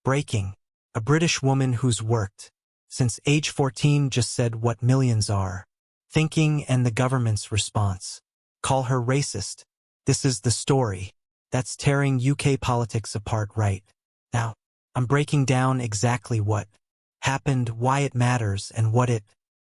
Breaking. A British woman who's worked since age 14 just said what millions are thinking, and the government's response. Call her racist. This is the story that's tearing UK politics apart right now. I'm breaking down exactly what happened, why it matters, and what it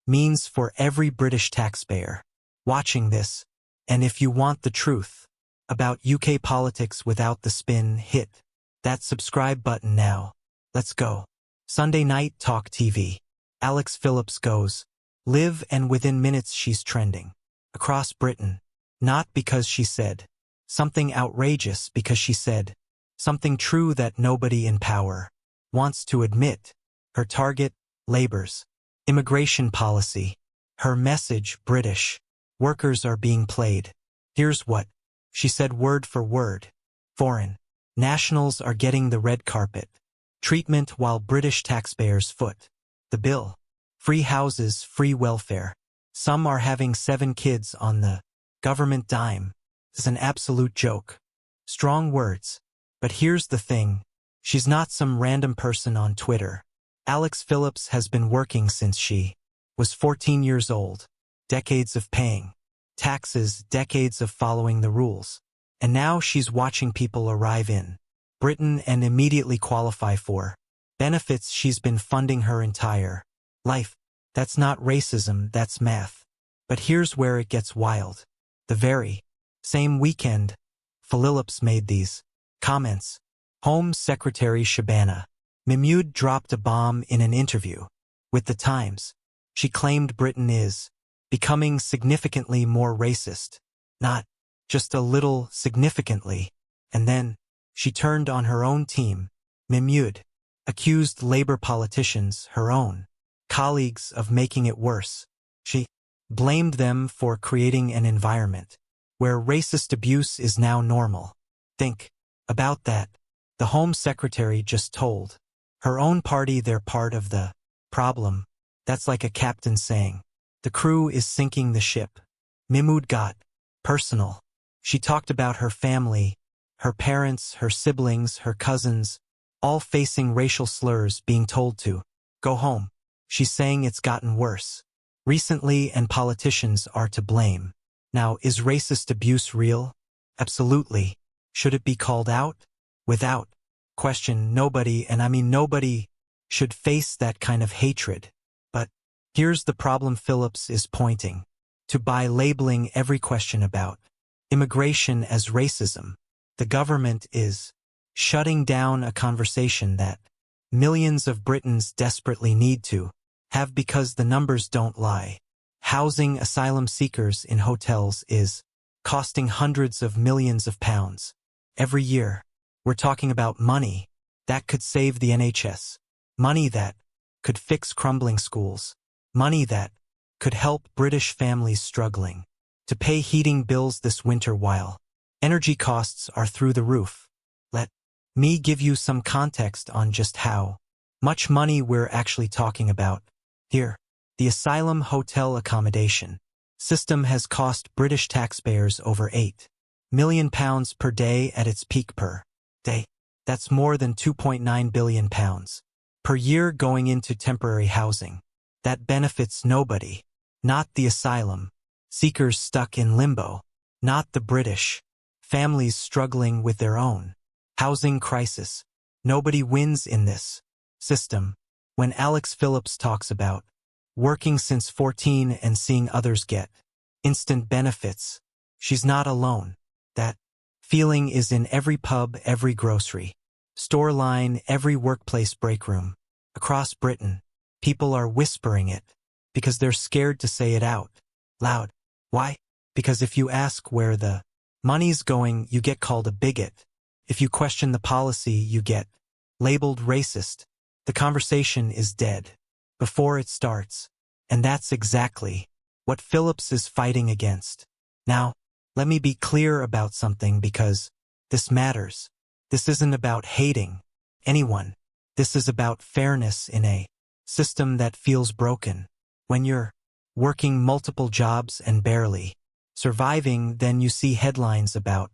means for every British taxpayer watching this. And if you want the truth about UK politics without the spin, hit that subscribe button now. Let's go. Sunday night talk TV. Alex Phillips goes live, and within minutes she's trending across Britain. Not because she said something outrageous, because she said something true that nobody in power wants to admit. Her target, Labour's immigration policy. Her message, British workers are being played. Here's what she said word for word. Foreign nationals are getting the red carpet treatment while British taxpayers foot the bill. Free houses, free welfare. Some are having 7 kids on the government dime. It's an absolute joke. Strong words. But here's the thing. She's not some random person on Twitter. Alex Phillips has been working since she was 14 years old. Decades of paying taxes, decades of following the rules. And now she's watching people arrive in Britain and immediately qualify for benefits she's been funding her entire life. That's not racism, that's math. But here's where it gets wild. The very same weekend, Phillips made these comments. Home Secretary Shabana Mahmood dropped a bomb in an interview with The Times. She claimed Britain is becoming significantly more racist. Not just a little, significantly. And then she turned on her own team. Mahmood accused Labour politicians, her own colleagues, of making it worse. She blamed them for creating an environment where racist abuse is now normal. Think about that. The Home Secretary just told her own party they're part of the problem. That's like a captain saying the crew is sinking the ship. Mahmood got personal. She talked about her family, her parents, her siblings, her cousins, all facing racial slurs, being told to go home. She's saying it's gotten worse recently and politicians are to blame. Now, is racist abuse real? Absolutely. Should it be called out? Without question, nobody, and I mean nobody, should face that kind of hatred. But here's the problem Phillips is pointing to by labeling every question about immigration as racism. The government is shutting down a conversation that millions of Britons desperately need to have, because the numbers don't lie. Housing asylum seekers in hotels is costing hundreds of millions of pounds every year. We're talking about money that could save the NHS, money that could fix crumbling schools, money that could help British families struggling to pay heating bills this winter while energy costs are through the roof. Let me give you some context on just how much money we're actually talking about here. The asylum hotel accommodation system has cost British taxpayers over £8 million per day at its peak per day. That's more than £2.9 billion per year going into temporary housing. That benefits nobody. Not the asylum seekers stuck in limbo. Not the British families struggling with their own housing crisis. Nobody wins in this system. When Alex Phillips talks about working since 14 and seeing others get instant benefits, she's not alone. That feeling is in every pub, every grocery store line, every workplace break room. Across Britain, people are whispering it because they're scared to say it out loud. Why? Because if you ask where the money's going, you get called a bigot. If you question the policy, you get labeled racist. The conversation is dead before it starts. And that's exactly what Phillips is fighting against. Now, let me be clear about something, because this matters. This isn't about hating anyone. This is about fairness in a system that feels broken. When you're working multiple jobs and barely surviving, then you see headlines about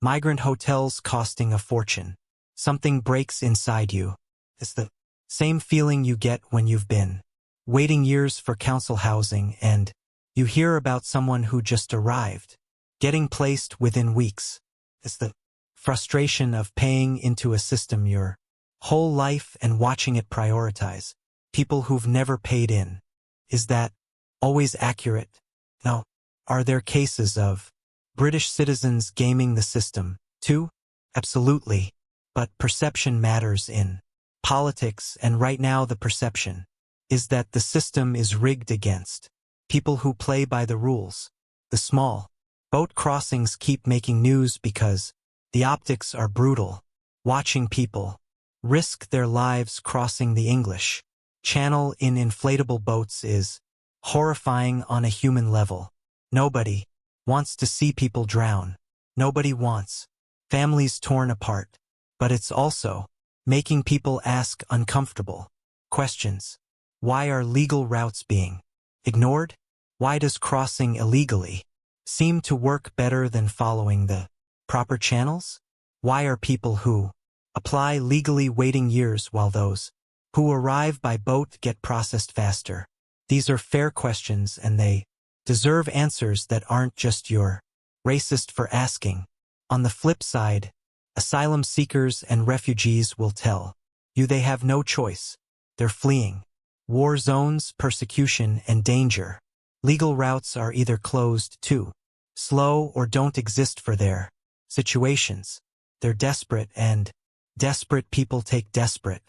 migrant hotels costing a fortune. Something breaks inside you. It's the same feeling you get when you've been waiting years for council housing and you hear about someone who just arrived, getting placed within weeks. It's the frustration of paying into a system your whole life and watching it prioritize people who've never paid in. Is that always accurate? No. Are there cases of British citizens gaming the system, too? Absolutely. But perception matters in politics, and right now the perception is that the system is rigged against people who play by the rules. The small boat crossings keep making news because the optics are brutal. Watching people risk their lives crossing the English Channel in inflatable boats is horrifying on a human level. Nobody wants to see people drown. Nobody wants families torn apart. But it's also making people ask uncomfortable questions. Why are legal routes being ignored? Why does crossing illegally seem to work better than following the proper channels? Why are people who apply legally waiting years while those who arrive by boat get processed faster? These are fair questions and they deserve answers that aren't just you're racist for asking. On the flip side, asylum seekers and refugees will tell you they have no choice. They're fleeing war zones, persecution, and danger. Legal routes are either closed too slow or don't exist for their situations. They're desperate, and desperate people take desperate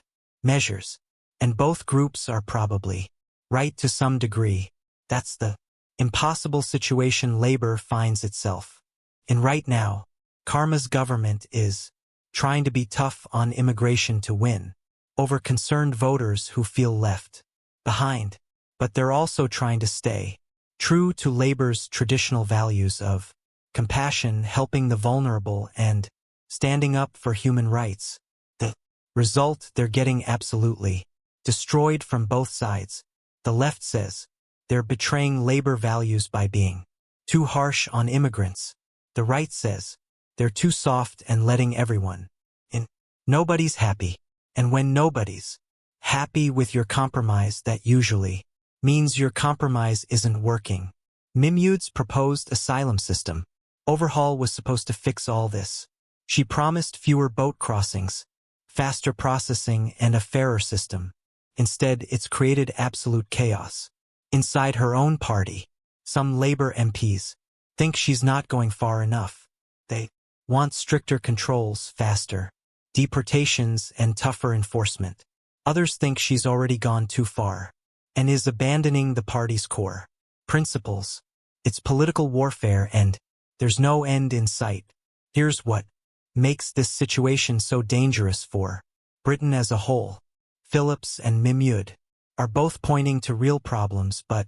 measures. And both groups are probably right to some degree. That's the impossible situation labor finds itself in right now. Karma's government is trying to be tough on immigration to win over concerned voters who feel left behind. But they're also trying to stay true to Labor's traditional values of compassion, helping the vulnerable, and standing up for human rights. The result, they're getting absolutely destroyed from both sides. The left says they're betraying Labor values by being too harsh on immigrants. The right says they're too soft and letting everyone in. Nobody's happy. And when nobody's happy with your compromise, that usually means your compromise isn't working. Mimud's proposed asylum system overhaul was supposed to fix all this. She promised fewer boat crossings, faster processing, and a fairer system. Instead, it's created absolute chaos. Inside her own party, some Labour MPs think she's not going far enough. They want stricter controls, faster deportations, and tougher enforcement. Others think she's already gone too far and is abandoning the party's core principles. It's political warfare and there's no end in sight. Here's what makes this situation so dangerous for Britain as a whole. Phillips and Mimud are both pointing to real problems, but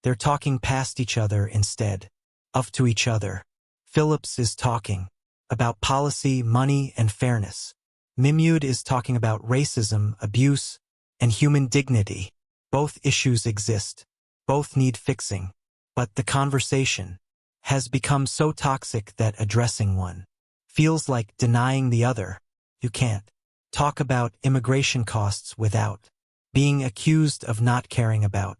they're talking past each other instead of to each other. Phillips is talking about policy, money, and fairness. Mimud is talking about racism, abuse, and human dignity. Both issues exist. Both need fixing. But the conversation has become so toxic that addressing one feels like denying the other. You can't talk about immigration costs without being accused of not caring about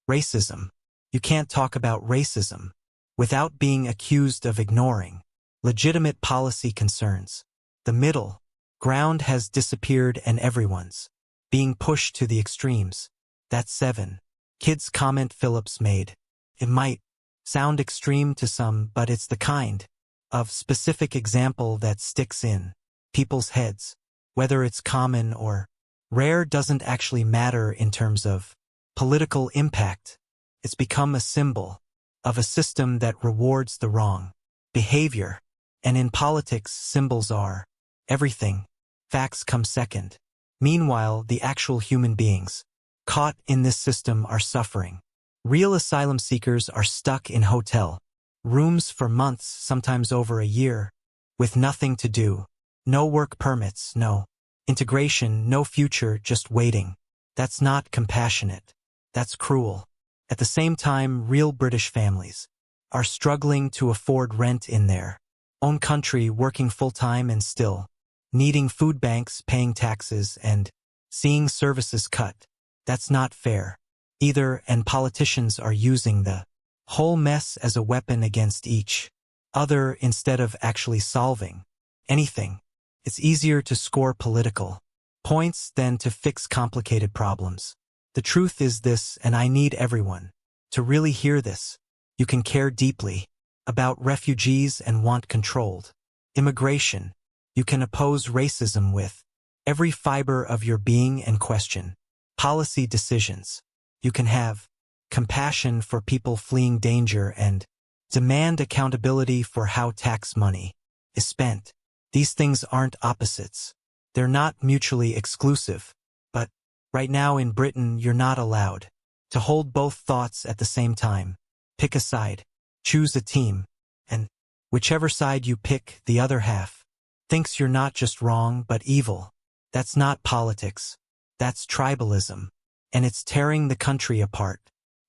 racism. You can't talk about racism without being accused of ignoring legitimate policy concerns. The middle ground has disappeared and everyone's being pushed to the extremes. That's 7 kids comment Phillips made. It might sound extreme to some, but it's the kind of specific example that sticks in people's heads. Whether it's common or rare doesn't actually matter in terms of political impact. It's become a symbol of a system that rewards the wrong behavior. And in politics, symbols are everything. Facts come second. Meanwhile, the actual human beings caught in this system are suffering. Real asylum seekers are stuck in hotel rooms for months, sometimes over a year, with nothing to do. No work permits, no integration, no future, just waiting. That's not compassionate. That's cruel. At the same time, real British families are struggling to afford rent in their own country, working full-time and still needing food banks, paying taxes, and seeing services cut. That's not fair. Either, and politicians are using the whole mess as a weapon against each other instead of actually solving anything. It's easier to score political points than to fix complicated problems. The truth is this, and I need everyone to really hear this. You can care deeply about refugees and want controlled immigration. You can oppose racism with every fiber of your being and question policy decisions. You can have compassion for people fleeing danger and demand accountability for how tax money is spent. These things aren't opposites. They're not mutually exclusive. But right now in Britain, you're not allowed to hold both thoughts at the same time. Pick a side, choose a team, and whichever side you pick, the other half thinks you're not just wrong but evil. That's not politics. That's tribalism. And it's tearing the country apart.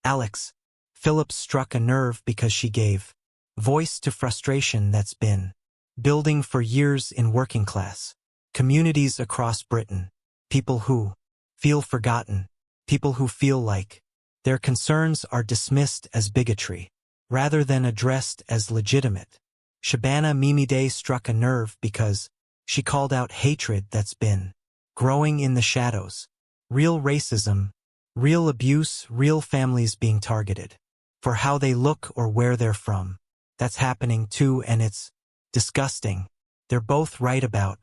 Alex, Phillips struck a nerve because she gave voice to frustration that's been building for years in working class communities across Britain. People who feel forgotten. People who feel like their concerns are dismissed as bigotry rather than addressed as legitimate. Shabana Mimide struck a nerve because she called out hatred that's been growing in the shadows. Real racism, real abuse, real families being targeted for how they look or where they're from. That's happening too, and it's disgusting. They're both right about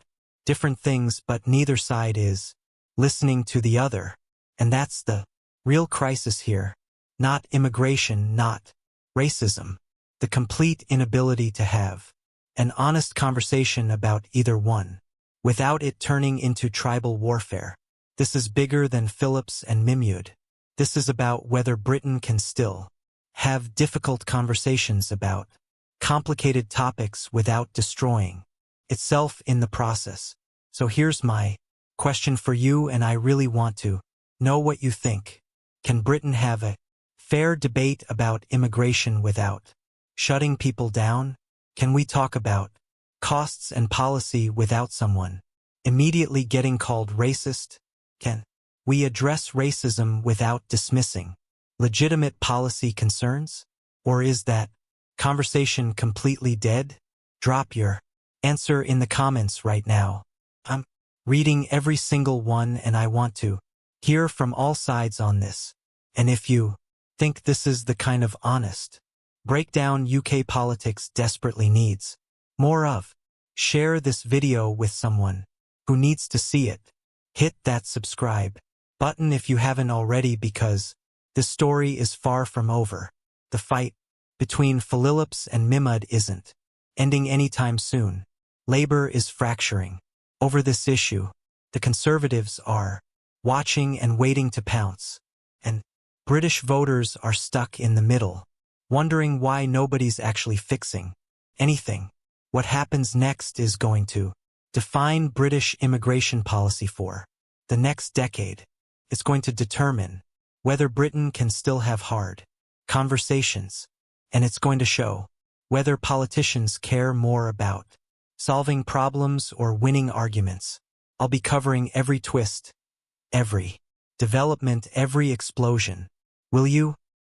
different things, but neither side is listening to the other. And that's the real crisis here. Not immigration, not racism. The complete inability to have an honest conversation about either one without it turning into tribal warfare. This is bigger than Phillips and Mimud. This is about whether Britain can still have difficult conversations about complicated topics without destroying itself in the process. So here's my question for you, and I really want to know what you think. Can Britain have a fair debate about immigration without shutting people down? Can we talk about costs and policy without someone immediately getting called racist? Can we address racism without dismissing legitimate policy concerns? Or is that conversation completely dead? Drop your answer in the comments right now. I'm reading every single one, and I want to hear from all sides on this. And if you think this is the kind of honest breakdown UK politics desperately needs more of, share this video with someone who needs to see it. Hit that subscribe button if you haven't already, because this story is far from over. The fight between Phillips and Mimud isn't ending anytime soon. Labour is fracturing over this issue. The Conservatives are watching and waiting to pounce. And British voters are stuck in the middle, wondering why nobody's actually fixing anything. What happens next is going to define British immigration policy for the next decade. It's going to determine whether Britain can still have hard conversations, and it's going to show whether politicians care more about solving problems or winning arguments. I'll be covering every twist, every development, every explosion. Will you?